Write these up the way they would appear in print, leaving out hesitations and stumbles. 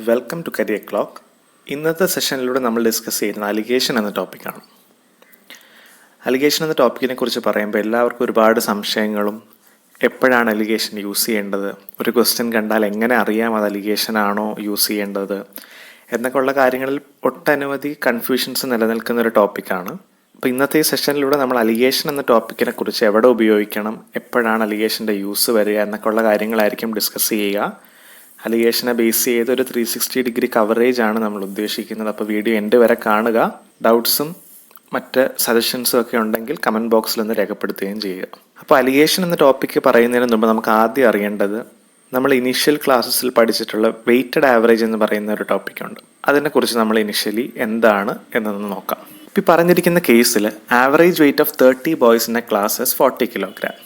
Welcome to career clock. ഇന്നത്തെ സെഷനിലൂടെ നമ്മൾ discuss ചെയ്യുന്നത് അലിഗേഷൻ എന്ന ടോപ്പിക്കാണ്. അലിഗേഷൻ എന്ന ടോപ്പിക്കിനെ കുറിച്ച് പറയുമ്പോൾ എല്ലാവർക്കും ഒരുപാട് സംശയങ്ങളും, എപ്പോഴാണ് അലിഗേഷൻ യൂസ് ചെയ്യേണ്ടത്, ഒരു ക്വസ്റ്റ്യൻ കണ്ടാൽ എങ്ങനെ അറിയാം അത് അലിഗേഷൻ ആണോ യൂസ് ചെയ്യേണ്ടത് എന്നൊക്കെ ഉള്ള കാര്യങ്ങളിൽ ഒട്ടനവധി കൺഫ്യൂഷൻസ് നിലനിൽക്കുന്ന ഒരു ടോപ്പിക്കാണ്. അപ്പോൾ ഇന്നത്തെ ഈ സെഷനിലൂടെ നമ്മൾ അലിഗേഷൻ എന്ന ടോപ്പിക്കിനെ കുറിച്ച് എവിടെ ഉപയോഗിക്കണം, എപ്പോഴാണ് അലിഗേഷൻ്റെ യൂസ് വരിക എന്നൊക്കെ ഉള്ള കാര്യങ്ങളായിരിക്കും ഡിസ്കസ് ചെയ്യുക. അലിഗേഷനെ ബേസ് ചെയ്ത് ഒരു 360 ഡിഗ്രി കവറേജ് ആണ് നമ്മൾ ഉദ്ദേശിക്കുന്നത്. അപ്പോൾ വീഡിയോ എൻ്റെ വരെ കാണുക. ഡൗട്ട്സും മറ്റ് സജഷൻസും ഒക്കെ ഉണ്ടെങ്കിൽ കമൻറ്റ് ബോക്സിൽ ഒന്ന് രേഖപ്പെടുത്തുകയും ചെയ്യുക. അപ്പോൾ അലിഗേഷൻ എന്ന ടോപ്പിക്ക് പറയുന്നതിന് മുമ്പ് നമുക്ക് ആദ്യം അറിയേണ്ടത്, നമ്മൾ ഇനീഷ്യൽ ക്ലാസ്സസിൽ പഠിച്ചിട്ടുള്ള വെയ്റ്റഡ് ആവറേജ് എന്ന് പറയുന്ന ഒരു ടോപ്പിക്കുണ്ട്. അതിനെക്കുറിച്ച് നമ്മൾ ഇനിഷ്യലി എന്താണ് എന്നൊന്ന് നോക്കാം. ഇപ്പോൾ പറഞ്ഞിരിക്കുന്ന കേസിൽ average weight of 30 boys in a class is 40 kilogram.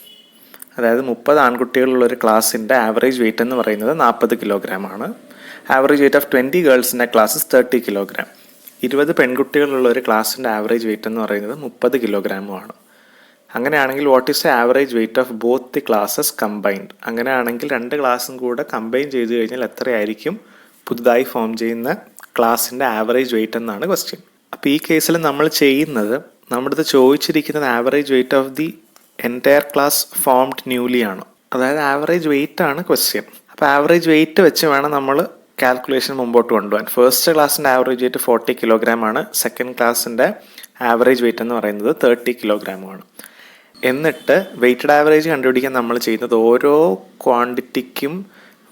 അതായത് 30 ആൺകുട്ടികളുള്ള ഒരു ക്ലാസ്സിൻ്റെ ആവറേജ് വെയ്റ്റ് എന്ന് പറയുന്നത് 40 കിലോഗ്രാം ആണ്. ആവറേജ് വെയ്റ്റ് ഓഫ് 20 ഗേൾസിൻ്റെ ക്ലാസ് 30 കിലോഗ്രാം. 20 പെൺകുട്ടികളുള്ള ഒരു ക്ലാസ്സിൻ്റെ ആവറേജ് വെയ്റ്റ് എന്ന് പറയുന്നത് 30 കിലോഗ്രാമുമാണ്. അങ്ങനെയാണെങ്കിൽ what is the average weight of both the classes combined? അങ്ങനെയാണെങ്കിൽ രണ്ട് ക്ലാസ്സും കൂടെ കമ്പൈൻ ചെയ്ത് കഴിഞ്ഞാൽ എത്രയായിരിക്കും പുതുതായി ഫോം ചെയ്യുന്ന ക്ലാസ്സിൻ്റെ ആവറേജ് വെയ്റ്റ് എന്നാണ് ക്വസ്റ്റ്യൻ. അപ്പോൾ ഈ കേസിൽ നമ്മൾ ചെയ്യുന്നത്, നമ്മുടെ അടുത്ത് ചോദിച്ചിരിക്കുന്നത് average weight of the entire class formed newly ആണ്. അതായത് ആവറേജ് വെയ്റ്റ് ആണ് ക്വസ്റ്റ്യൻ. അപ്പോൾ ആവറേജ് വെയ്റ്റ് വെച്ച് വേണം നമ്മൾ കാൽക്കുലേഷൻ മുമ്പോട്ട് കൊണ്ടുപോകാൻ. ഫസ്റ്റ് ക്ലാസ്സിൻ്റെ ആവറേജ് വെയ്റ്റ് 40 കിലോഗ്രാം ആണ്. സെക്കൻഡ് ക്ലാസ്സിൻ്റെ ആവറേജ് വെയ്റ്റ് എന്ന് പറയുന്നത് 30 കിലോഗ്രാമാണ്. എന്നിട്ട് വെയ്റ്റഡ് ആവറേജ് കണ്ടുപിടിക്കാൻ നമ്മൾ ചെയ്യുന്നത് ഓരോ ക്വാണ്ടിറ്റിക്കും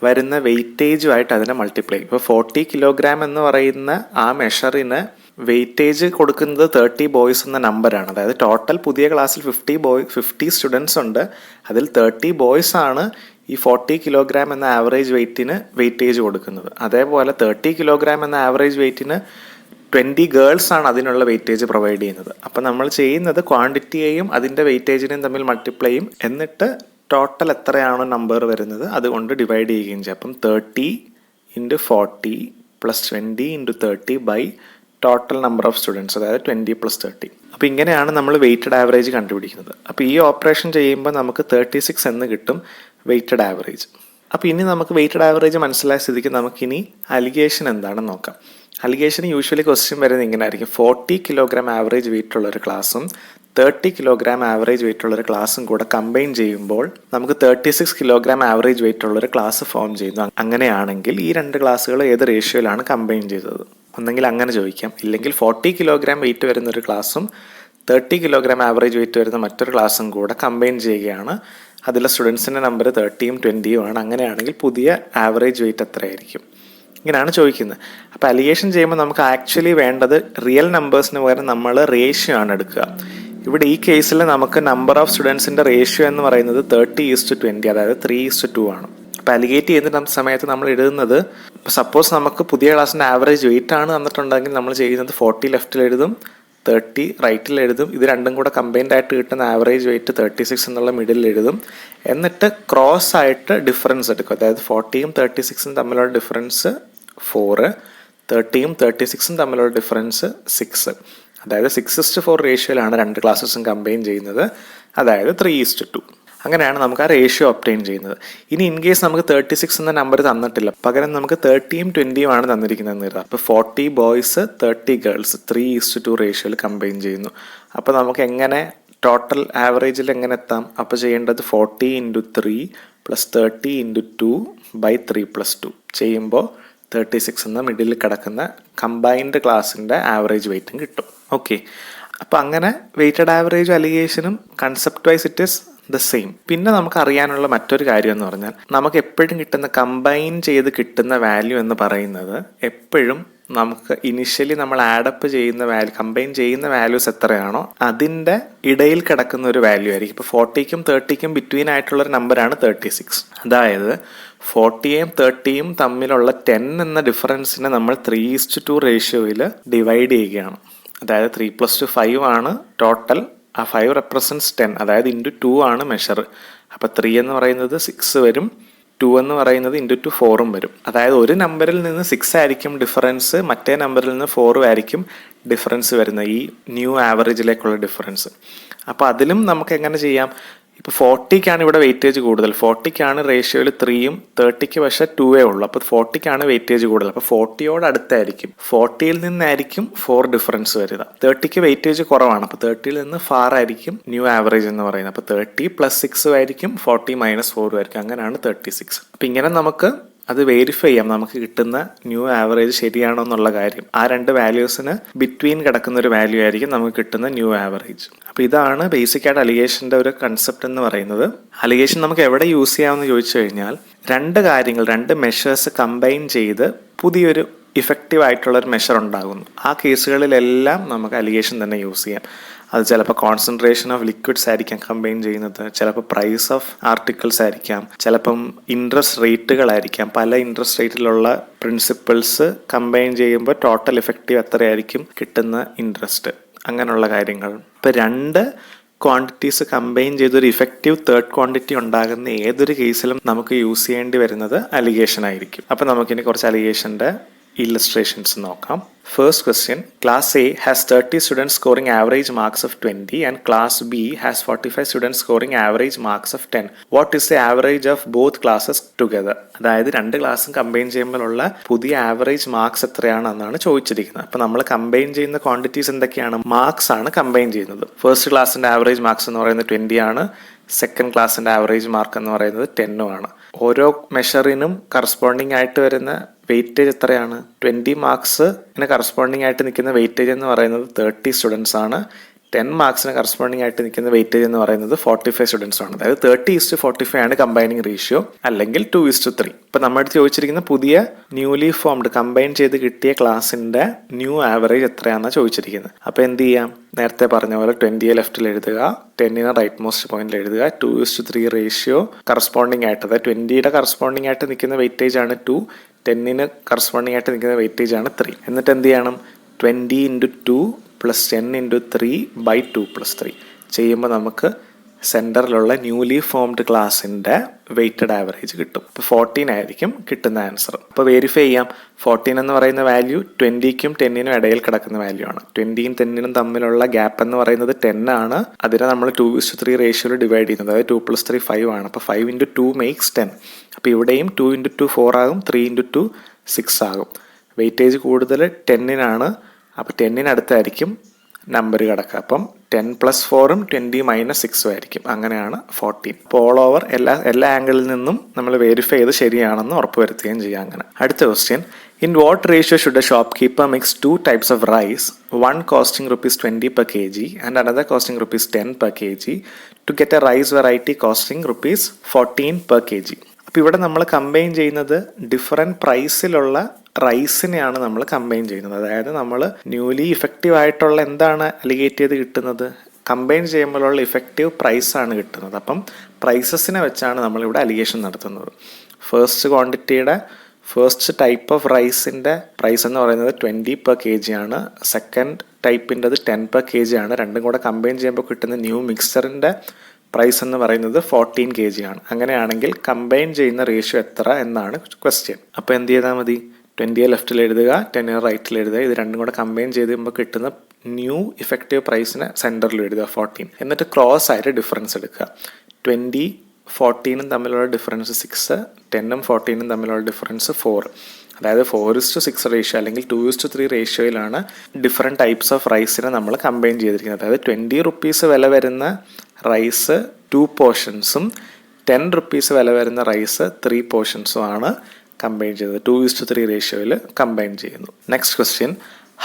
വരുന്ന വെയ്റ്റേജുമായിട്ട് അതിനെ മൾട്ടിപ്ലൈ. ഇപ്പോൾ 40 കിലോഗ്രാം എന്ന് പറയുന്ന ആ മെഷറിന് വെയ്റ്റേജ് കൊടുക്കുന്നത് 30 ബോയ്സ് എന്ന നമ്പറാണ്. അതായത് ടോട്ടൽ പുതിയ ക്ലാസ്സിൽ 50 സ്റ്റുഡൻസ് ഉണ്ട്. അതിൽ 30 ബോയ്സ് ആണ് ഈ 40 കിലോഗ്രാം എന്ന ആവറേജ് വെയ്റ്റിന് വെയ്റ്റേജ് കൊടുക്കുന്നത്. അതേപോലെ 30 കിലോഗ്രാം എന്ന ആവറേജ് വെയ്റ്റിന് 20 ഗേൾസ് ആണ് അതിനുള്ള വെയ്റ്റേജ് പ്രൊവൈഡ് ചെയ്യുന്നത്. അപ്പം നമ്മൾ ചെയ്യുന്നത് ക്വാണ്ടിറ്റിയെയും അതിൻ്റെ വെയ്റ്റേജിനെയും തമ്മിൽ മൾട്ടിപ്ലൈ ചെയ്യും. എന്നിട്ട് ടോട്ടൽ എത്രയാണോ നമ്പർ വരുന്നത് അതുകൊണ്ട് ഡിവൈഡ് ചെയ്യുകയും ചെയ്യും. അപ്പം 30 × 40 + 20 × 30 by total number of students, അതായത് 20 + 30. അപ്പോൾ ഇങ്ങനെയാണ് നമ്മൾ വെയ്റ്റഡ് ആവറേജ് കണ്ടുപിടിക്കുന്നത്. അപ്പോൾ ഈ ഓപ്പറേഷൻ ചെയ്യുമ്പോൾ നമുക്ക് 36 എന്ന് കിട്ടും വെയ്റ്റഡ് ആവറേജ്. അപ്പോൾ ഇനി നമുക്ക് വെയ്റ്റഡ് ആവറേജ് മനസ്സിലായ സ്ഥിതിക്ക് നമുക്കിനി അലിഗേഷൻ എന്താണെന്ന് നോക്കാം. അലിഗേഷന് യൂഷ്വലി ക്വസ്റ്റ്യൻ വരുന്നത് ഇങ്ങനെ ആയിരിക്കും: 40 കിലോഗ്രാം ആവറേജ് വെയിറ്റ് ഉള്ള ഒരു ക്ലാസ്സും 30 കിലോഗ്രാം ആവറേജ് വെയിറ്റ് ഉള്ള ഒരു ക്ലാസ്സും കൂടെ കമ്പൈൻ ചെയ്യുമ്പോൾ നമുക്ക് 36 കിലോഗ്രാം ആവറേജ് വെയിറ്റ് ഉള്ള ഒരു ക്ലാസ് ഫോം ചെയ്യുന്നു. അങ്ങനെയാണെങ്കിൽ ഈ രണ്ട് ക്ലാസ്സുകൾ ഏത് റേഷ്യോയിലാണ് കമ്പൈൻ ചെയ്തത്? ഒന്നെങ്കിൽ അങ്ങനെ ചോദിക്കാം, ഇല്ലെങ്കിൽ 40 കിലോഗ്രാം വെയിറ്റ് വരുന്ന ഒരു ക്ലാസ്സും 30 കിലോഗ്രാം ആവറേജ് വെയിറ്റ് വരുന്ന മറ്റൊരു ക്ലാസ്സും കൂടെ കമ്പൈൻ ചെയ്യുകയാണ്. അതിലെ സ്റ്റുഡൻസിൻ്റെ നമ്പർ 30ഉം 20ഉം ആണ്. അങ്ങനെയാണെങ്കിൽ പുതിയ ആവറേജ് വെയിറ്റ് എത്രയായിരിക്കും? ഇങ്ങനെയാണ് ചോദിക്കുന്നത്. അപ്പോൾ അലിഗേഷൻ ചെയ്യുമ്പോൾ നമുക്ക് ആക്ച്വലി വേണ്ടത് റിയൽ നമ്പേഴ്സിന് പകരം നമ്മൾ റേഷ്യോ ആണ് എടുക്കുക. ഇവിടെ ഈ കേസിൽ നമുക്ക് നമ്പർ ഓഫ് സ്റ്റുഡൻസിൻ്റെ റേഷ്യോ എന്ന് പറയുന്നത് 30:20, അതായത് 3:2 ആണ്. അപ്പോൾ അലിഗേറ്റ് ചെയ്യുന്ന സമയത്ത് നമ്മൾ എഴുതുന്നത്, ഇപ്പോൾ സപ്പോസ് നമുക്ക് പുതിയ ക്ലാസ്സിൻ്റെ ആവറേജ് വെയിറ്റ് ആണ് തന്നിട്ടുണ്ടെങ്കിൽ നമ്മൾ ചെയ്യുന്നത് 40 ലെഫ്റ്റിൽ എഴുതും, 30 റൈറ്റിൽ എഴുതും. ഇത് രണ്ടും കൂടെ കമ്പൈൻഡ് ആയിട്ട് കിട്ടുന്ന ആവറേജ് വെയിറ്റ് 36 എന്നുള്ള മിഡിൽ എഴുതും. എന്നിട്ട് ക്രോസ് ആയിട്ട് ഡിഫറൻസ് എടുക്കും. അതായത് 40ഉം 36ഉം തമ്മിലുള്ള ഡിഫറൻസ് 4, 30ഉം 36ഉം തമ്മിലുള്ള ഡിഫറൻസ് 6. അതായത് 6:4 റേഷ്യോയിലാണ് രണ്ട് ക്ലാസ്സസും കമ്പൈൻ ചെയ്യുന്നത്. അതായത് 3:2. അങ്ങനെയാണ് നമുക്ക് ആ റേഷ്യോ ഒബ്റ്റെയിൻ ചെയ്യുന്നത്. ഇനി ഇൻ കേസ് നമുക്ക് 36 എന്ന നമ്പർ തന്നിട്ടില്ല, പകരം നമുക്ക് 30ഉം 20ഉം ആണ് തന്നിരിക്കുന്നതെന്ന് കരുതാം. അപ്പോൾ 40 ബോയ്സ് 30 ഗേൾസ് 3:2 റേഷ്യോയിൽ കമ്പൈൻ ചെയ്യുന്നു. അപ്പോൾ നമുക്ക് എങ്ങനെ ടോട്ടൽ ആവറേജിൽ എങ്ങനെ എത്താം? അപ്പോൾ ചെയ്യേണ്ടത് 40 × 3 + 30 × 2 ബൈ 3 + 2 ചെയ്യുമ്പോൾ 36 എന്ന മിഡിൽ കിടക്കുന്ന കമ്പൈൻഡ് ക്ലാസ്സിൻ്റെ ആവറേജ് വെയിറ്റും കിട്ടും. ഓക്കെ, അപ്പോൾ അങ്ങനെ വെയ്റ്റഡ് ആവറേജ് അലിഗേഷനും concept wise it is the same. പിന്നെ നമുക്ക് അറിയാനുള്ള മറ്റൊരു കാര്യം എന്ന് പറഞ്ഞാൽ, നമുക്ക് എപ്പോഴും കിട്ടുന്ന കമ്പൈൻ ചെയ്ത് കിട്ടുന്ന വാല്യൂ എന്ന് പറയുന്നത് എപ്പോഴും നമുക്ക് ഇനിഷ്യലി നമ്മൾ ആഡപ്പ് ചെയ്യുന്ന വാല്യൂ, കമ്പൈൻ ചെയ്യുന്ന വാല്യൂസ് എത്രയാണോ അതിൻ്റെ ഇടയിൽ കിടക്കുന്ന ഒരു വാല്യൂ ആയിരിക്കും. ഇപ്പോൾ 40ക്കും 30ക്കും ബിറ്റ്വീൻ ആയിട്ടുള്ളൊരു നമ്പറാണ് 36. അതായത് 40യും 30യും തമ്മിലുള്ള 10 എന്ന ഡിഫറൻസിനെ നമ്മൾ 3:2 റേഷ്യോയിൽ ഡിവൈഡ് ചെയ്യുകയാണ്. അതായത് 3 + 2 5 ആണ് ടോട്ടൽ. ആ 5 റെപ്രസെൻറ്റ്സ് 10, അതായത് × 2 ആണ് മെഷർ. അപ്പോൾ 3 എന്ന് പറയുന്നത് 6 വരും, 2 എന്ന് പറയുന്നത് × 2 4ഉം വരും. അതായത് ഒരു നമ്പറിൽ നിന്ന് 6 ആയിരിക്കും ഡിഫറൻസ്, മറ്റേ നമ്പറിൽ നിന്ന് 4 ആയിരിക്കും ഡിഫറൻസ് വരുന്നത്, ഈ ന്യൂ ആവറേജിലേക്കുള്ള ഡിഫറൻസ്. അപ്പോൾ അതിലും നമുക്ക് എങ്ങനെ ചെയ്യാം? ഇപ്പോൾ 40-ക്കാണ് ഇവിടെ വെയിറ്റേജ് കൂടുതൽ. 40-ക്കാണ് റേഷ്യോയിൽ 3-യും 30-ക്ക് പക്ഷേ 2 ഉള്ളൂ. അപ്പോൾ 40-ക്കാണ് വെയിറ്റേജ് കൂടുതൽ. അപ്പോൾ 40-യോട് അടുത്തായിരിക്കും. 40-യിൽ നിന്നായിരിക്കും 4 ഡിഫറൻസ് വരിക. 30-ക്ക് വെയിറ്റേജ് കുറവാണ്. അപ്പോൾ 30-യിൽ നിന്ന് 4 ആയിരിക്കും ന്യൂ ആവറേജ് എന്ന് പറയുന്നത്. അപ്പോൾ 30 + 6 ആയിരിക്കും, 40 - 4 ആയിരിക്കും. അങ്ങനെയാണ് 36. അപ്പോൾ ഇങ്ങനെ നമുക്ക് അത് വെരിഫൈ ചെയ്യാം, നമുക്ക് കിട്ടുന്ന ന്യൂ ആവറേജ് ശരിയാണോ എന്നുള്ള കാര്യം. ആ രണ്ട് വാല്യൂസിന് ബിറ്റ്വീൻ കിടക്കുന്ന ഒരു വാല്യൂ ആയിരിക്കും നമുക്ക് കിട്ടുന്ന ന്യൂ ആവറേജ്. അപ്പോൾ ഇതാണ് ബേസിക്കായിട്ട് അലിഗേഷൻ്റെ ഒരു കൺസെപ്റ്റ് എന്ന് പറയുന്നത്. അലിഗേഷൻ നമുക്ക് എവിടെ യൂസ് ചെയ്യാമെന്ന് ചോദിച്ചു കഴിഞ്ഞാൽ, രണ്ട് മെഷേഴ്സ് കമ്പൈൻ ചെയ്ത് പുതിയൊരു ഇഫക്റ്റീവ് ആയിട്ടുള്ളൊരു മെഷർ ഉണ്ടാകുന്നു. ആ കേസുകളിലെല്ലാം നമുക്ക് അലിഗേഷൻ തന്നെ യൂസ് ചെയ്യാം. അത് ചിലപ്പോൾ കോൺസെൻട്രേഷൻ ഓഫ് ലിക്വിഡ്സ് ആയിരിക്കാം കമ്പൈൻ ചെയ്യുന്നത്, ചിലപ്പോൾ പ്രൈസ് ഓഫ് ആർട്ടിക്കിൾസ് ആയിരിക്കാം, ചിലപ്പം ഇൻട്രസ്റ്റ് റേറ്റുകളായിരിക്കാം. പല ഇൻട്രസ്റ്റ് റേറ്റിലുള്ള പ്രിൻസിപ്പിൾസ് കമ്പൈൻ ചെയ്യുമ്പോൾ ടോട്ടൽ എഫക്റ്റീവ് എത്രയായിരിക്കും കിട്ടുന്ന ഇൻട്രസ്റ്റ്, അങ്ങനെയുള്ള കാര്യങ്ങൾ. ഇപ്പോൾ രണ്ട് ക്വാണ്ടിറ്റീസ് കമ്പൈൻ ചെയ്തൊരു ഇഫക്റ്റീവ് തേർഡ് ക്വാണ്ടിറ്റി ഉണ്ടാകുന്ന ഏതൊരു കേസിലും നമുക്ക് യൂസ് ചെയ്യേണ്ടി വരുന്നത് അലിഗേഷൻ ആയിരിക്കും. അപ്പോൾ നമുക്കിനി കുറച്ച് അലിഗേഷൻ്റെ ഇല്ലസ്ട്രേഷൻസ് നോക്കാം. First question, Class A has 30 students scoring average marks of 20 and Class B has 45 students scoring average marks of 10. What is the average of both classes together? അതായത് രണ്ട് ക്ലാസ്സും കമ്പൈൻ ചെയ്യുമ്പോഴുള്ള പുതിയ ആവറേജ് മാർക്സ് എത്രയാണെന്നാണ് ചോദിച്ചിരിക്കുന്നത്. അപ്പോൾ നമ്മൾ combine ചെയ്യുന്ന quantities എന്തൊക്കെയാണ്? മാർക്സ് ആണ് കമ്പൈൻ ചെയ്യുന്നത്. ഫസ്റ്റ് ക്ലാസ്സിൻ്റെ ആവറേജ് മാർക്സ് എന്ന് പറയുന്നത് 20 ആണ്. സെക്കൻഡ് ക്ലാസ്സിൻ്റെ ആവറേജ് മാർക്ക് എന്ന് പറയുന്നത് 10 ആണ്. ഓരോ മെഷറിനും കറസ്പോണ്ടിങ് ആയിട്ട് വരുന്ന വെയിറ്റേജ് എത്രയാണ്? 20 മാർക്സിന് കറസ്പോണ്ടിങ് ആയിട്ട് നിൽക്കുന്ന വെയിറ്റേജ് എന്ന് പറയുന്നത് 30 സ്റ്റുഡൻസ് ആണ്. 10 മാർക്സിന് കറസ്പോണ്ടിങ് ആയിട്ട് നിൽക്കുന്ന വെയിറ്റേജ് എന്ന് പറയുന്നത് 45 സ്റ്റുഡൻസ് ആണ്. അതായത് 30:45 ആണ് കമ്പൈനിങ് റേഷ്യോ, അല്ലെങ്കിൽ 2:3. ഇപ്പം നമ്മുടെ അടുത്ത് ചോദിച്ചിരിക്കുന്ന പുതിയ ന്യൂലി ഫോംഡ് കമ്പൈൻ ചെയ്ത് കിട്ടിയ ക്ലാസിൻ്റെ ന്യൂ ആവറേജ് എത്രയാണെന്നാണ് ചോദിച്ചിരിക്കുന്നത്. അപ്പോൾ എന്ത് ചെയ്യാം? നേരത്തെ പറഞ്ഞ പോലെ 20 ലെഫ്റ്റിൽ എഴുതുക, 10 റൈറ്റ് മോസ്റ്റ് പോയിന്റിൽ എഴുതുക. 2:3 റേഷ്യോ കറസ്പോണ്ടിങ് ആയിട്ട്, അതായത് 20 കറസ്പോണ്ടിങ് ആയിട്ട് നിൽക്കുന്ന വെയിറ്റേജ് ആണ് 2, 10 കറസ്പോണ്ടിങ് ആയിട്ട് നിൽക്കുന്ന വെയിറ്റേജ് ആണ് 3. എന്നിട്ട് എന്ത് ചെയ്യണം? 20 × 2 + 10 × 3/2 + 3 ചെയ്യുമ്പോൾ നമുക്ക് സെൻറ്ററിലുള്ള ന്യൂലി ഫോംഡ് ക്ലാസിൻ്റെ വെയ്റ്റഡ് ആവറേജ് കിട്ടും. അപ്പോൾ 14 ആയിരിക്കും കിട്ടുന്ന ആൻസർ. അപ്പോൾ വെരിഫൈ ചെയ്യാം. 14 എന്ന് പറയുന്ന വാല്യൂ 20-ക്കും 10-നും ഇടയിൽ കിടക്കുന്ന വാല്യൂ ആണ്. 20-യും 10-നും തമ്മിലുള്ള ഗ്യാപ്പ് എന്ന് പറയുന്നത് 10 ആണ്. അതിനെ നമ്മൾ 2:3 റേഷ്യോയിൽ ഡിവൈഡ് ചെയ്യുന്നത്, അതായത് 2 + 3 5 ആണ്. അപ്പോൾ 5 × 2 = 10. അപ്പോൾ ഇവിടെയും 2 × 2 4 ആകും, 3 × 2 6 ആകും. വെയിറ്റേജ് കൂടുതൽ 10-നാണ്. അപ്പോൾ 10-ന് അടുത്തായിരിക്കും നമ്പർ കിടക്കുക. അപ്പം 10 + 4-ഉം 20 - 6-ഉം ആയിരിക്കും. അങ്ങനെയാണ് 14. അപ്പോൾ ഓൾ ഓവർ എല്ലാ ആംഗിളിൽ നിന്നും നമ്മൾ വെരിഫൈ ചെയ്ത് ശരിയാണെന്ന് ഉറപ്പുവരുത്തുകയും ചെയ്യാം. അങ്ങനെ അടുത്ത question, in what ratio should A shop keeper mix 2 types of rice, one costing ₹20 per kg and another costing ₹10 per kg to get a rice variety costing ₹14 per kg? അപ്പോൾ ഇവിടെ നമ്മൾ കമ്പൈൻ ചെയ്യുന്നത് ഡിഫറെൻറ്റ് പ്രൈസിലുള്ള റൈസിനെയാണ് നമ്മൾ combine ചെയ്യുന്നത്. അതായത് നമ്മൾ newly effective ആയിട്ടുള്ള എന്താണ് അലിഗേറ്റ് ചെയ്ത് കിട്ടുന്നത്? കമ്പൈൻ ചെയ്യുമ്പോഴുള്ള ഇഫക്റ്റീവ് പ്രൈസാണ് കിട്ടുന്നത്. അപ്പം പ്രൈസസിനെ വെച്ചാണ് നമ്മളിവിടെ അലിഗേഷൻ നടത്തുന്നത്. ഫസ്റ്റ് ക്വാണ്ടിറ്റിയുടെ ഫസ്റ്റ് ടൈപ്പ് ഓഫ് റൈസിൻ്റെ പ്രൈസ് എന്ന് പറയുന്നത് 20 per kg ആണ്. സെക്കൻഡ് ടൈപ്പിൻ്റെത് 10 per kg ആണ്. രണ്ടും കൂടെ കമ്പൈൻ ചെയ്യുമ്പോൾ കിട്ടുന്ന ന്യൂ മിക്സറിൻ്റെ പ്രൈസ് എന്ന് പറയുന്നത് 14 kg ആണ്. അങ്ങനെയാണെങ്കിൽ കമ്പൈൻ ചെയ്യുന്ന റേഷ്യോ എത്ര എന്നാണ് ക്വസ്റ്റ്യൻ. അപ്പോൾ എന്ത് ചെയ്താൽ മതി? 20 ലെഫ്റ്റിൽ എഴുതുക, 10 റൈറ്റിൽ എഴുതുക. ഇത് രണ്ടും കൂടെ കമ്പൈൻ ചെയ്യുമ്പോൾ കിട്ടുന്ന ന്യൂ ഇഫക്റ്റീവ് പ്രൈസിനെ സെൻറ്ററിൽ എഴുതുക 14. എന്നിട്ട് ക്രോസ് ആയിട്ട് ഡിഫറൻസ് എടുക്കുക. 20 14-ഉം തമ്മിലുള്ള ഡിഫറൻസ് 6, 10-ഉം 14-ഉം തമ്മിലുള്ള ഡിഫറൻസ് 4. അതായത് 4:6 റേഷ്യോ അല്ലെങ്കിൽ 2:3 റേഷ്യോയിലാണ് ഡിഫറെൻറ്റ് ടൈപ്സ് ഓഫ് റൈസിനെ നമ്മൾ കമ്പൈൻ ചെയ്തിരിക്കുന്നത്. അതായത് 20 റുപ്പീസ് വില വരുന്ന റൈസ് 2 പോർഷൻസും 10 റുപ്പീസ് വില വരുന്ന റൈസ് 3 പോർഷൻസും ആണ് കമ്പൈൻ ചെയ്തത്. 2:3 റേഷ്യോയിൽ കമ്പൈൻ ചെയ്യുന്നു. Next question,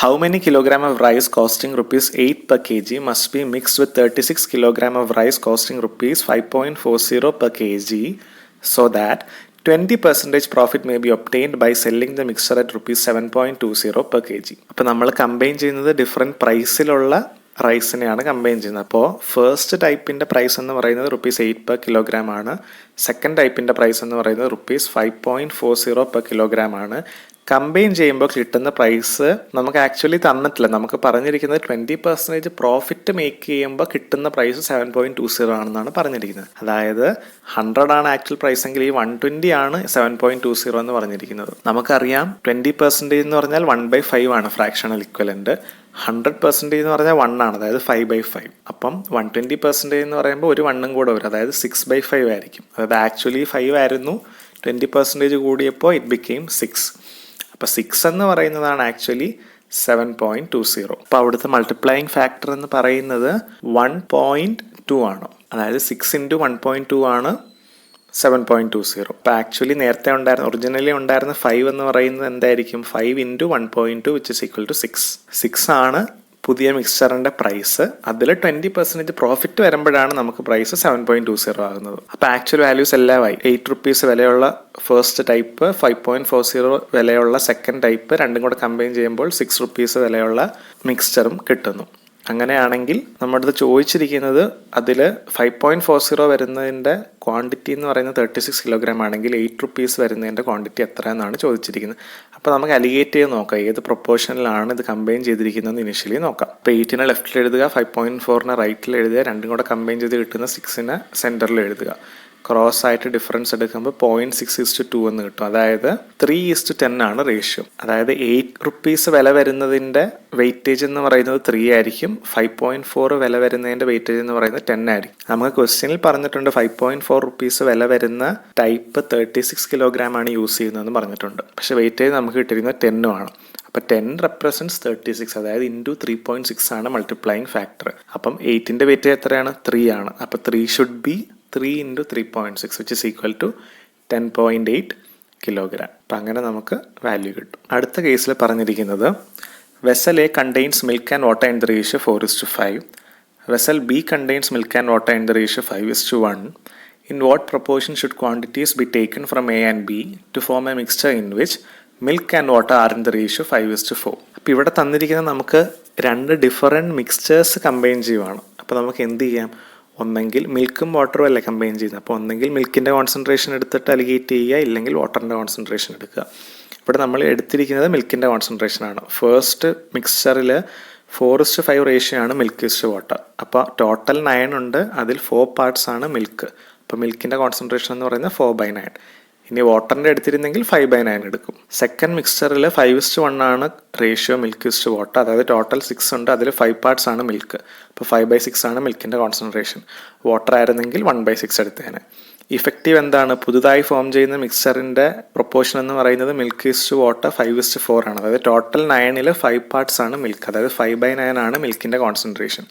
how many kilogram of rice costing ₹8 per kg must be mixed with 36 kilogram of rice costing ₹5.40 per kg so that 20% profit may be obtained by selling the mixture at ₹7.20 per kg? അപ്പോൾ നമ്മൾ combine ചെയ്യുന്നത് different പ്രൈസിലുള്ള റൈസിനെയാണ് combine ചെയ്യുന്നത്. അപ്പോൾ first ടൈപ്പിൻ്റെ price എന്ന് പറയുന്നത് ₹8 per kilogram ആണ്. Second ടൈപ്പിൻ്റെ price എന്ന് പറയുന്നത് ₹5.40 per kilogram ആണ്. കമ്പൈൻ ചെയ്യുമ്പോൾ കിട്ടുന്ന പ്രൈസ് നമുക്ക് ആക്ച്വലി തന്നിട്ടില്ല. നമുക്ക് പറഞ്ഞിരിക്കുന്നത് 20% പ്രോഫിറ്റ് മേക്ക് ചെയ്യുമ്പോൾ കിട്ടുന്ന പ്രൈസ് 7.20 ആണെന്നാണ് പറഞ്ഞിരിക്കുന്നത്. അതായത് 100 ആണ് ആക്ച്വൽ പ്രൈസ് എങ്കിൽ ഈ 120 ആണ് 7.20 എന്ന് പറഞ്ഞിരിക്കുന്നത്. നമുക്കറിയാം 20% എന്ന് പറഞ്ഞാൽ 1/5 ആണ് ഫ്രാക്ഷണൽ ഇക്വലന്റ്. 100% എന്ന് പറഞ്ഞാൽ 1 ആണ്, അതായത് 5/5. അപ്പം 120% എന്ന് പറയുമ്പോൾ ഒരു 1 കൂടെ വരും, അതായത് 6/5 ആയിരിക്കും. അതായത് ആക്ച്വലി 5 ആയിരുന്നു, 20% കൂടിയപ്പോൾ ഇറ്റ് ബിക്കെയിം 6. അപ്പോൾ 6 എന്ന് പറയുന്നതാണ് ആക്ച്വലി 7.20. അപ്പോൾ അവിടുത്തെ മൾട്ടിപ്ലൈയിങ് ഫാക്ടർ എന്ന് പറയുന്നത് 1.2 ആണ്. അതായത് 6 × 1.2 ആണ് 7.20. അപ്പോൾ ആക്ച്വലി നേരത്തെ ഒറിജിനലി ഉണ്ടായിരുന്ന 5 എന്ന് പറയുന്നത് എന്തായിരിക്കും? 5 × 1.2 വിച്ച് ഇസ് ഈക്വൽ ടു 6. 6 ആണ് പുതിയ മിക്സ്ചറിൻ്റെ പ്രൈസ്. അതിൽ 20% പ്രോഫിറ്റ് വരുമ്പോഴാണ് നമുക്ക് പ്രൈസ് 7.20 ആകുന്നത്. അപ്പോൾ ആക്ച്വൽ വാല്യൂസ് എല്ലാമായി 8 rupees വിലയുള്ള ഫസ്റ്റ് ടൈപ്പ്, 5.40 വിലയുള്ള സെക്കൻഡ് ടൈപ്പ്, രണ്ടും കൂടെ കമ്പൈൻ ചെയ്യുമ്പോൾ 6 rupees വിലയുള്ള മിക്സ്ചറും കിട്ടുന്നു. അങ്ങനെയാണെങ്കിൽ നമ്മുടെ അടുത്ത് ചോദിച്ചിരിക്കുന്നത് അതിൽ 5.40 വരുന്നതിൻ്റെ ക്വാണ്ടിറ്റി എന്ന് പറയുന്നത് 36 kilogram ആണെങ്കിൽ 8 rupees വരുന്നതിൻ്റെ ക്വാണ്ടിറ്റി എത്ര എന്നാണ് ചോദിച്ചിരിക്കുന്നത്. അപ്പോൾ നമുക്ക് അലിഗേറ്റ് ചെയ്ത് നോക്കാം ഏത് പ്രൊപ്പോർഷനിലാണ് ഇത് കമ്പൈൻ ചെയ്തിരിക്കുന്നതെന്ന് ഇനിഷ്യലി നോക്കാം. അപ്പോൾ 8നെ ലെഫ്റ്റിൽ എഴുതുക, 5.4നെ റൈറ്റിൽ എഴുതുക, രണ്ടും കൂടെ കമ്പൈൻ ചെയ്ത് കിട്ടുന്ന 6നെ സെൻറ്ററിൽ എഴുതുക. ക്രോസ് ആയിട്ട് ഡിഫറൻസ് എടുക്കുമ്പോൾ 0.6:2 എന്ന് കിട്ടും. അതായത് 3:10 ആണ് റേഷ്യോ. അതായത് 8 rupees വില വരുന്നതിൻ്റെ വെയിറ്റേജ് എന്ന് പറയുന്നത് 3 ആയിരിക്കും, 5.4 വില വരുന്നതിൻ്റെ വെയിറ്റേജ് എന്ന് പറയുന്നത് 10 ആയിരിക്കും. നമുക്ക് ക്വസ്റ്റ്യനിൽ പറഞ്ഞിട്ടുണ്ട് 5.4 rupees വില വരുന്ന ടൈപ്പ് 36 kilogram ആണ് യൂസ് ചെയ്യുന്നതെന്ന് പറഞ്ഞിട്ടുണ്ട്. പക്ഷേ വെയിറ്റേജ് നമുക്ക് കിട്ടിയിരുന്നത് 10 ആണ്. അപ്പോൾ 10 represents 36, അതായത് ഇൻറ്റു 3.6 ആണ് മൾട്ടിപ്ലൈയിങ് ഫാക്ടർ. അപ്പം 8ൻ്റെ വെയിറ്റേജ് എത്രയാണ്? 3 ആണ്. അപ്പോൾ 3 should be 3 × 3.6 which is equal to 10.8 kilogram. അപ്പം അങ്ങനെ നമുക്ക് വാല്യൂ കിട്ടും. അടുത്ത കേസിൽ പറഞ്ഞിരിക്കുന്നത് vessel A contains milk and water in the ratio 4:5. Vessel B contains milk and water in the ratio 5:1. In what proportion should quantities be taken from A and B to form a mixture in which milk and water are in the ratio 5:4? അപ്പോൾ ഇവിടെ തന്നിരിക്കുന്നത് നമുക്ക് 2 different mixtures combine ചെയ്യുവാണ്. അപ്പോൾ നമുക്ക് എന്ത് ചെയ്യാം? ഒന്നെങ്കിൽ മിൽക്കും വാട്ടറും അല്ലേ കമ്പൈൻ ചെയ്യുന്നത്. അപ്പോൾ ഒന്നെങ്കിൽ മിൽക്കിൻ്റെ കോൺസെൻട്രേഷൻ എടുത്തിട്ട് അലിഗേറ്റ് ചെയ്യുക, ഇല്ലെങ്കിൽ വാട്ടറിൻ്റെ കോൺസെൻട്രേഷൻ എടുക്കുക. ഇവിടെ നമ്മൾ എടുത്തിരിക്കുന്നത് മിൽക്കിൻ്റെ കോൺസെൻട്രേഷനാണ്. ഫസ്റ്റ് മിക്സ്ചറിൽ 4:5 റേഷ്യോ ആണ് മിൽക്ക് ഇസ് വാട്ടർ. അപ്പോൾ ടോട്ടൽ 9 ഉണ്ട്, അതിൽ 4 parts ആണ് മിൽക്ക്. അപ്പോൾ മിൽക്കിൻ്റെ കോൺസെൻട്രേഷൻ എന്ന് പറയുന്നത് 4/9. ഇനി വാട്ടറിൻ്റെ എടുത്തിരുന്നെങ്കിൽ 5/9 എടുക്കും. സെക്കൻഡ് മിക്സ്ചറിൽ 5:1 ആണ് റേഷ്യോ മിൽക്ക് ഇസ് വാട്ടർ. അതായത് ടോട്ടൽ 6 ഉണ്ട്, അതിൽ 5 parts ആണ് മിൽക്ക്. അപ്പോൾ 5/6 ആണ് മിൽക്കിൻ്റെ കോൺസെൻട്രേഷൻ. വാട്ടർ ആയിരുന്നെങ്കിൽ 1/6 എടുത്തേനെ. ഇഫക്റ്റീവ് എന്താണ്? പുതുതായി ഫോം ചെയ്യുന്ന മിക്സ്ചറിൻ്റെ പ്രൊപ്പോർഷൻ എന്ന് പറയുന്നത് മിൽക്ക് ഇസ് വാട്ടർ 5:4 ആണ്. അതായത് ടോട്ടൽ 9ൽ 5 parts ആണ് മിൽക്ക്. അതായത് 5/9 ആണ് മിൽക്കിൻ്റെ കോൺസെൻട്രേഷൻ.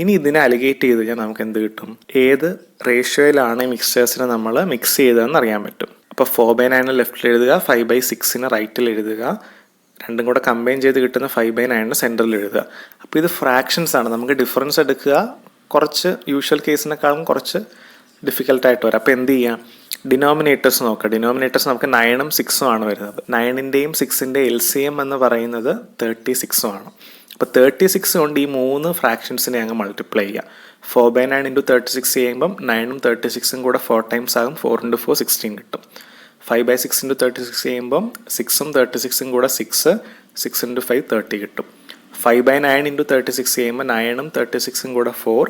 ഇനി ഇതിനെ അലിഗേറ്റ് ചെയ്ത് കഴിഞ്ഞാൽ നമുക്ക് എന്ത് കിട്ടും? ഏത് റേഷ്യോയിലാണ് ഈ മിക്സ്ചേഴ്സിനെ നമ്മൾ മിക്സ് ചെയ്തതെന്ന് അറിയാൻ പറ്റും. അപ്പോൾ 4/9 ലെഫ്റ്റിൽ എഴുതുക, 5/6 റൈറ്റിൽ എഴുതുക, രണ്ടും കൂടെ കമ്പൈൻ ചെയ്ത് കിട്ടുന്ന 5/9 സെൻറ്ററിൽ എഴുതുക. അപ്പോൾ ഇത് ഫ്രാക്ഷൻസ് ആണ്. നമുക്ക് ഡിഫറൻസ് എടുക്കുക കുറച്ച് യൂഷ്വൽ കേസിനേക്കാളും കുറച്ച് ഡിഫിക്കൽട്ടായിട്ട് വരാം. അപ്പോൾ എന്ത് ചെയ്യാം? ഡിനോമിനേറ്റേഴ്സ് നോക്കുക. ഡിനോമിനേറ്റേഴ്സ് നമുക്ക് 9ഉം 6ഉം ആണ് വരുന്നത്. 9ൻ്റെയും 6ൻ്റെയും LCM എന്ന് പറയുന്നത് 36 ആണ്. അപ്പോൾ 36 കൊണ്ട് ഈ 3 ഫ്രാക്ഷൻസിനെ അങ്ങ് മൾട്ടിപ്ലൈ ചെയ്യുക. 4/9 × 36 ചെയ്യുമ്പം 9ഉം 36ഉം കൂടെ 4 times ആകും. 4 × 4 16 കിട്ടും. 5/6 × 36 ചെയ്യുമ്പം 6ഉം 36ഉം കൂടെ 6 × 5 30 കിട്ടും. 5/9 × 36 ചെയ്യുമ്പോൾ 9ഉം 36ഉം കൂടെ 4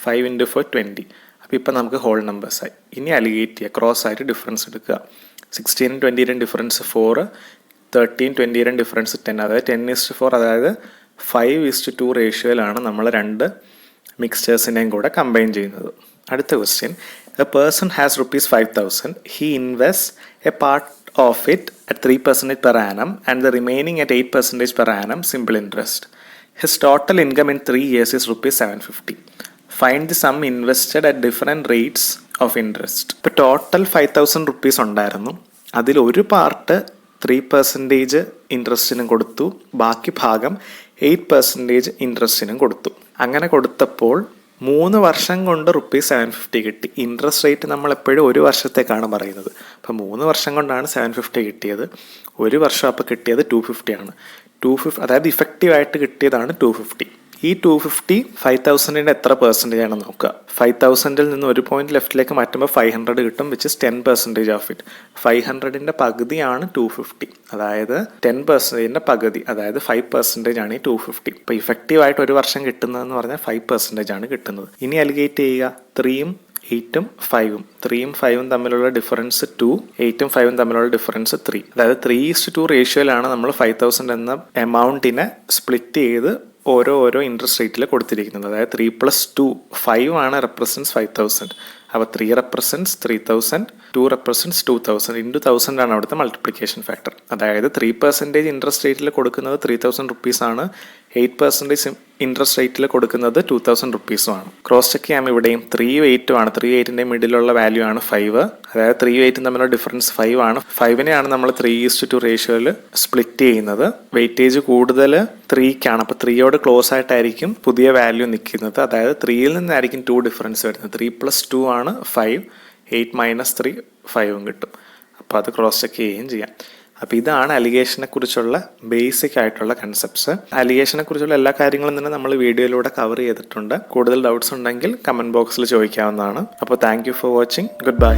5 × 4 20. അപ്പോൾ ഇപ്പം നമുക്ക് ഹോൾ നമ്പേഴ്സായി. ഇനി അലിഗേറ്റ് ചെയ്യുക, ക്രോസ് ആയിട്ട് ഡിഫറൻസ് എടുക്കുക. 16ഉം 20യും ഡിഫറൻസ് 4, 13 20യും ഡിഫറൻസ് 10. അതായത് 10:4, അതായത് 5:2 റേഷ്യോയിലാണ് നമ്മൾ 2 മിക്സ്ചേഴ്സിനെയും കൂടെ കമ്പൈൻ ചെയ്യുന്നത്. അടുത്ത question, A person has ₹5,000. He invest A part of it at 3% per annum and the remaining at 8% per annum simple interest. His total income in 3 years is ₹750. Find the sum invested at different rates of interest. ഇപ്പോൾ total 5,000 rupees ഉണ്ടായിരുന്നു. അതിൽ ഒരു part 3% ഇൻട്രസ്റ്റിനും കൊടുത്തു, ബാക്കി ഭാഗം 8% ഇൻട്രസ്റ്റിനും കൊടുത്തു. അങ്ങനെ കൊടുത്തപ്പോൾ 3 വർഷം കൊണ്ട് ₹750 കിട്ടി. ഇൻട്രസ്റ്റ് റേറ്റ് നമ്മൾ എപ്പോഴും 1 വർഷത്തേക്കാണ് പറയുന്നത്. അപ്പോൾ 3 വർഷം കൊണ്ടാണ് 750 കിട്ടിയത്. 1 വർഷം അപ്പോൾ കിട്ടിയത് 250 ആണ്. 250 അതായത് ഇഫക്റ്റീവായിട്ട് കിട്ടിയതാണ് 250. ഈ 250 5,000ൻ്റെ എത്ര പെർസെൻറ്റേജ് ആണ് നോക്കുക. 5,000ൽ നിന്ന് ഒരു പോയിന്റ് ലെഫ്റ്റിലേക്ക് മാറ്റുമ്പോൾ 500 കിട്ടും, വിച്ച് ഇസ് 10% ഓഫ് ഇറ്റ്. 500ൻ്റെ പകുതിയാണ് 250, അതായത് 10%ൻ്റെ പകുതി, അതായത് 5% ആണ് ഈ 250. ഇപ്പോൾ ഇഫക്റ്റീവായിട്ട് 1 വർഷം കിട്ടുന്നതെന്ന് പറഞ്ഞാൽ 5% ആണ് കിട്ടുന്നത്. ഇനി അലിഗേറ്റ് ചെയ്യുക. 3ഉം 8ഉം 5ഉം 3ഉം 5ഉം തമ്മിലുള്ള ഡിഫറൻസ് 2, 8ഉം 5ഉം തമ്മിലുള്ള ഡിഫറൻസ് 3. അതായത് 3:2 റേഷ്യോയിലാണ് നമ്മൾ 5,000 എന്ന എമൗണ്ടിനെ സ്പ്ലിറ്റ് ചെയ്ത് ഓരോ ഇൻട്രസ്റ്റ് റേറ്റിൽ കൊടുത്തിരിക്കുന്നത്. അതായത് 3+2 5 ആണ് റെപ്രസെൻറ്റ്സ് 5000. അപ്പോൾ 3 റെപ്രസെൻറ്റ്സ് 3000, 2 റെപ്രസെൻറ്റ്സ് 2000 ഇൻറ്റു 1000 ആണ് അവിടുത്തെ മൾട്ടിപ്ലിക്കേഷൻ ഫാക്ടർ. അതായത് 3% ഇൻട്രസ്റ്റ് റേറ്റിൽ കൊടുക്കുന്നത് 3000 റുപ്പീസാണ്, 8% ഇൻട്രസ്റ്റ് റേറ്റിൽ കൊടുക്കുന്നത് 2000 റുപ്പീസുമാണ്. ക്രോസ് ചെക്ക് ചെയ്യാം. ഇവിടെയും 3 8 3 മിഡിലുള്ള വാല്യൂ ആണ് 5. അതായത് 3 8 തമ്മിലുള്ള ഡിഫറൻസ് 5 ആണ്. 5നെയാണ് നമ്മൾ 3:2 റേഷ്യോയിൽ സ്പ്ലിറ്റ് ചെയ്യുന്നത്. വെയിറ്റേജ് കൂടുതൽ 3ക്കാണ്. അപ്പോൾ 3യോട് ക്ലോസ് ആയിട്ടായിരിക്കും പുതിയ വാല്യൂ നിൽക്കുന്നത്. അതായത് 3യിൽ നിന്നായിരിക്കും 2 ഡിഫറൻസ് വരുന്നത്. 3+2 ആണ് 5, 8 - 3 5 കിട്ടും. അപ്പോൾ അത് ക്രോസ് ചെക്ക് ചെയ്യുകയും ചെയ്യാം. അപ്പോൾ ഇതാണ് അലിഗേഷനെ കുറിച്ചുള്ള ബേസിക് ആയിട്ടുള്ള കൺസെപ്റ്റ്സ്. അലിഗേഷനെ കുറിച്ചുള്ള എല്ലാ കാര്യങ്ങളും തന്നെ നമ്മൾ വീഡിയോയിലൂടെ കവർ ചെയ്തിട്ടുണ്ട്. കൂടുതൽ ഡൗട്ട്സ് ഉണ്ടെങ്കിൽ കമൻറ്റ് ബോക്സിൽ ചോദിക്കാവുന്നതാണ്. അപ്പോൾ thank you for watching. Good bye.